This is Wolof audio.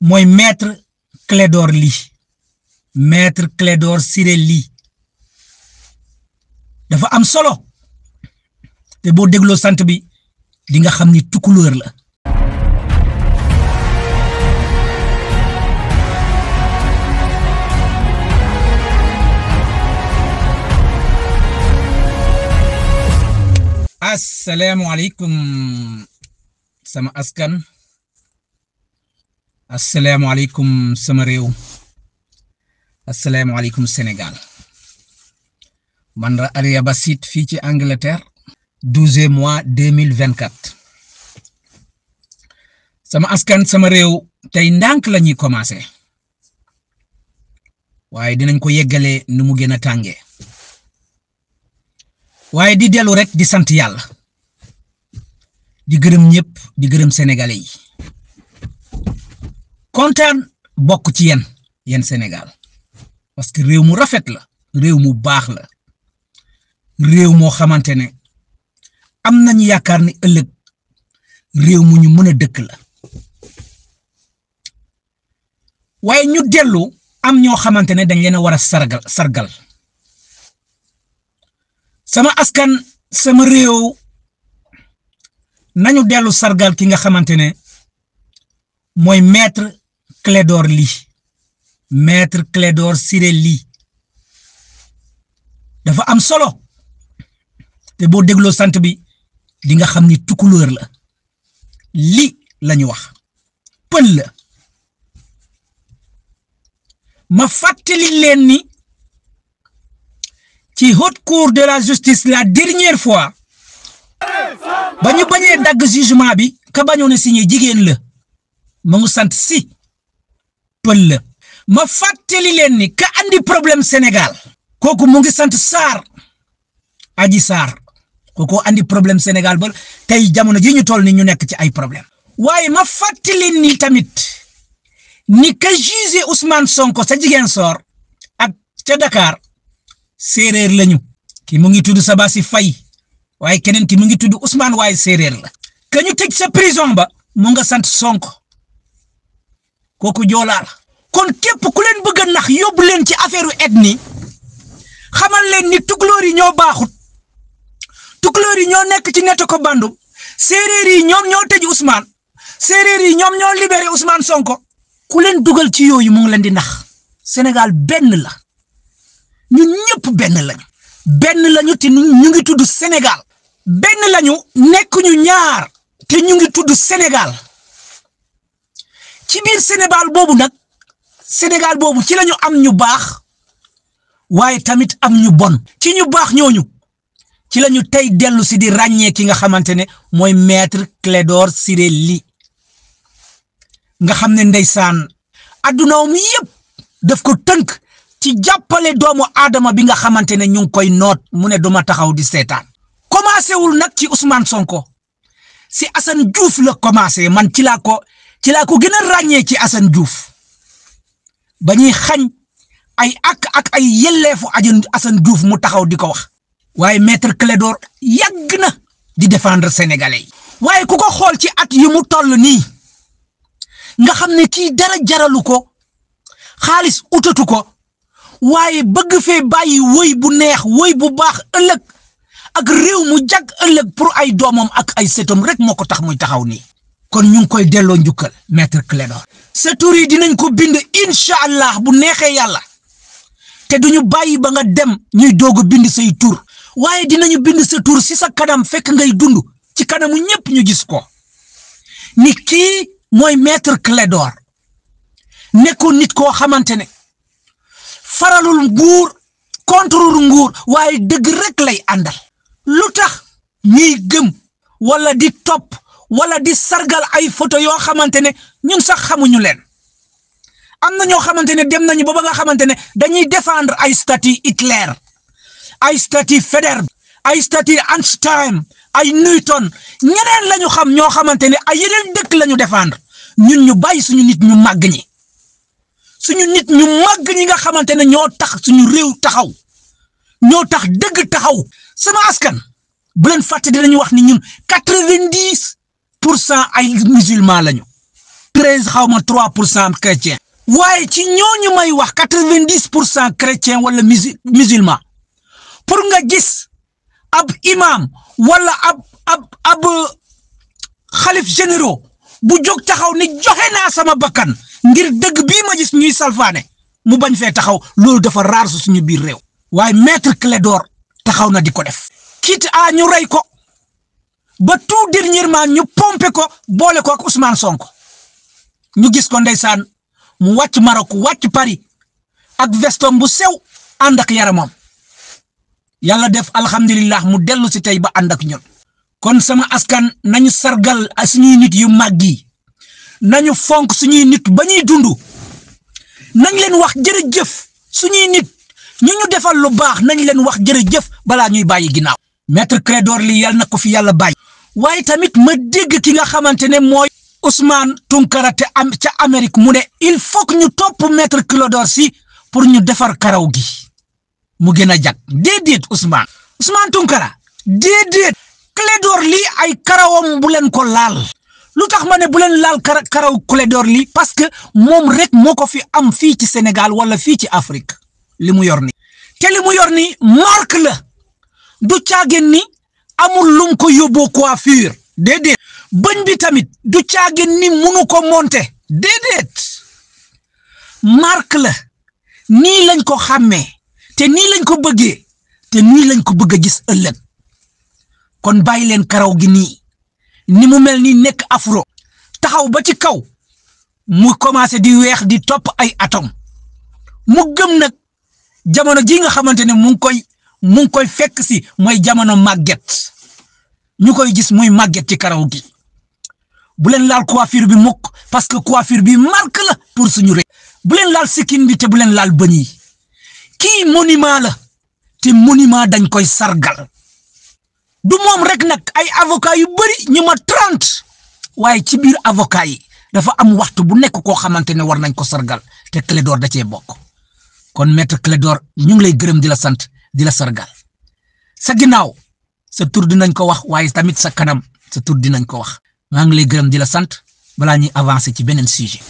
mooy maître cledor lii maître cledor siré lii dafa am solo te boo dégloo sant bi di nga xam ni tukulóor la. Assalamu alaikum sama askan, assalamu alaikum sama réew, assalamu alaikum Sénégal. Man la Aliya Basit fii ci Angleterre 12e mois 2024. sama askan sama réew tey ndànk la ñuy commencé waaye dinañ ko yeggale nu mu gën a tàngee waaye di dellu rek di sant yàlla di gërëm ñëpp di gërëm sénégalais yi kontaan bokk ci yéen Sénégal parce que réew mu rafet la réew mu baax la réew moo xamante ne am nañu yaakaar ni ëllëg réew mu ñu mën a dëkk la waaye ñu dellu am ñoo xamante ne dañ leen a war a sargal sama askan sama réew nañu dellu sargal ki nga xamante ne mooy maître cledor lii maître cledor siré lii dafa am solo te boo dégloo sant bi di nga xam ni tukulóor la lii lañu wax pël la ma fàttali leen ni ci haute cour de la justice la dernière fois ba ñu bañee dagg jugement bi ka bañoon a signé jigéen la ma ngi sant si pël la ma fàttali leen ni ka andi problème Sénégal kooku mu ngi sant Sarr Aji Sarr kooku andi problème Sénégal ba tey jamono ji ñu toll ni ñu nekk ci ay problème waaye ma fàttali ni tamit ni ka jugé Ousmane Sonko sa jigéen soor ak ca Dakar séeréer lañu ki mu ngi tudd Sabassi Faye waaye keneen ki mu ngi tudd Ousmane waaye séeréer la ka ñu tëj sa prison ba mu nga sant Sonko kooku joolaa la kon képp ku leen bëgg a nax yóbbu leen ci affaire ethnie xamal leen ni tukulóor yi ñoo baaxut tukulóor yi ñoo nekk ci netto ko bandum séeréer yi ñoom ñoo tëj Ousmane séeréer yi ñoom ñoo libéré Ousmane Sonko ku leen dugal ci yooyu mu ngi leen di nax Sénégal benn la ñun ñëpp benn lañu te ñu ngi tudd Sénégal benn lañu nekk ñu ñaar te ñu ngi tudd Sénégal ci biir Sénégal boobu nag Sénégal boobu ci lañu am ñu baax waaye tamit am ñu bon ci ñu baax ñooñu ci lañu tey dellu si di ràññee ki nga xamante ne mooy maître cledor siré lii nga xam ne Ndeyssane addunaam yëpp daf ko tënk ci jàppale doomu aadama bi nga xamante ne ñu ngi koy noot mu ne duma taxaw di seetaan commencé wul nag ci Ousmane Sonko si Assane Diouf la commencé man ci laa ko gën a ràññee ci Assane Diouf ba ñuy xañ ay ak ay yelleefu Assane Diouf mu taxaw di ko wax waaye maître cledor yàgg na di défendre sénégalais yi waaye ku ko xool ci at yi mu toll nii nga xam ne kii dara jaralu ko xaalis utatu ko waaye bëgg fee bàyyi woy bu neex woy bu baax ëllëg ak réew mu jag ëllëg pour ay doomam ak ay setom rek moo ko tax muy taxaw nii kon ñu ngi koy delloo njukkal maître cledor sa tur yi dinañ ko bind inchalah bu neexee yàlla te duñu bàyyi ba nga dem ñuy doog a bind say tur waaye dinañu bind sa tur si sa kanam fekk ngay dund ci kanamu ñëpp ñu gis ko ni kii mooy maître cledor nekkoon nit koo xamante ne faralul nguur contrôle nguur waaye dëgg rek lay àndal lu tax ñuy gëm wala di topp wala di sargal ay photo yoo xamante ne ñun sax xamuñu leen am na ñoo xamante ne dem nañu ba nga xamante ne dañuy défendre ay statut Hitler ay statut Faidherbe ay statut Einstein ay Newton ñeneen lañu xam ñoo xamante ne ay yeneen dëkk lañu défendre ñun ñu bàyyi suñu nit ñu màgg ñi nga xamante ne ñoo tax suñu réew taxaw ñoo tax dëgg taxaw sama askan bu leen fàtte dinañu wax ni ñun 90% ay musulman lañu 13 xaw ma 3% chrétien waaye ci ñooñu may wax 90% chrétien wala musulman pour nga gis ab imam wala ab xalif généraux bu jóg taxaw ni joxe naa sama bakkan ngir dëgg bii ma gis ñuy salfaane mu bañ fee taxaw loolu dafa raar su suñu biir réew waaye maître clédor taxaw na di ko def quitte à ñu rey ko ba tout dernièrement ñu pompe ko boole ko ak Ousmane Sonko ñu gis ko ndeysaan mu wàcc Maroc wàcc Paris ak vestom bu sew ànd ak yaramam yàlla def alhamdulillah mu dellu si tey ba ànd ak ñun kon sama askan nañu sargal suñuy nit yu màgg yi nañu fonk suñuy nit ba ñuy dund nañ leen wax jërëjëf suñuy nit ñu defal lu baax nañ leen wax jërëjëf balaa ñuy bàyyi ginnaaw maître clédor li yàlla na ko fi yàlla bàyyi waaye tamit ma dégg ki nga xamante ne mooy Ousmane Tounkara te am ca Amérique mu ne il faut que ñu topp maître clédor si pour ñu defar karaw gi mu gën a jag déedéet Ousmane Tounkara déedéet clédor lii ay karawam bu leen ko laal lu tax ma ne bu leen laal karaw clédor lii parce que moom rek moo ko fi am fii ci Sénégal wala fii ci Afrique li mu yor ni te li mu yor ni marque la du caagin ni amul lum ko yóbboo coiffure déedéet bëñ bi tamit du caagin ni munu ko monter déedéet marque la nii lañ ko xàmmee te nii lañ ko bëggee te nii lañ ko bëgg a gis ëllëg kon bàyyi leen karaw gi nii ni mu mel ni nekk afro taxaw ba ci kaw mu commencé di weex di topp ay atome mu gëm nag jamono ji nga xamante ne mu ngi koy fekk si mooy jamono màgget ñu koy gis muy màgget ci karaw gi bu leen laal coiffure bi mukk parce que coiffure bi marque la pour suñu réew bu leen laal sikkin bi te bu leen laal bëñ yi kii monument la te monument dañ koy sargal du moom rek nag ay avocat yu bari ñu ma 30 waaye ci biir avocat yi dafa am waxtu bu nekk koo xamante ne war nañ ko sargal te clédor da cee bokk kon maître clédor ñu ngi lay gërëm di la sant di la sargal sa ginnaaw sa tur dinañ ko wax waaye tamit sa kanam sa tur dinañ ko wax maa ngi lay gërëm di la sant balaa ñuy avancer ci beneen sujet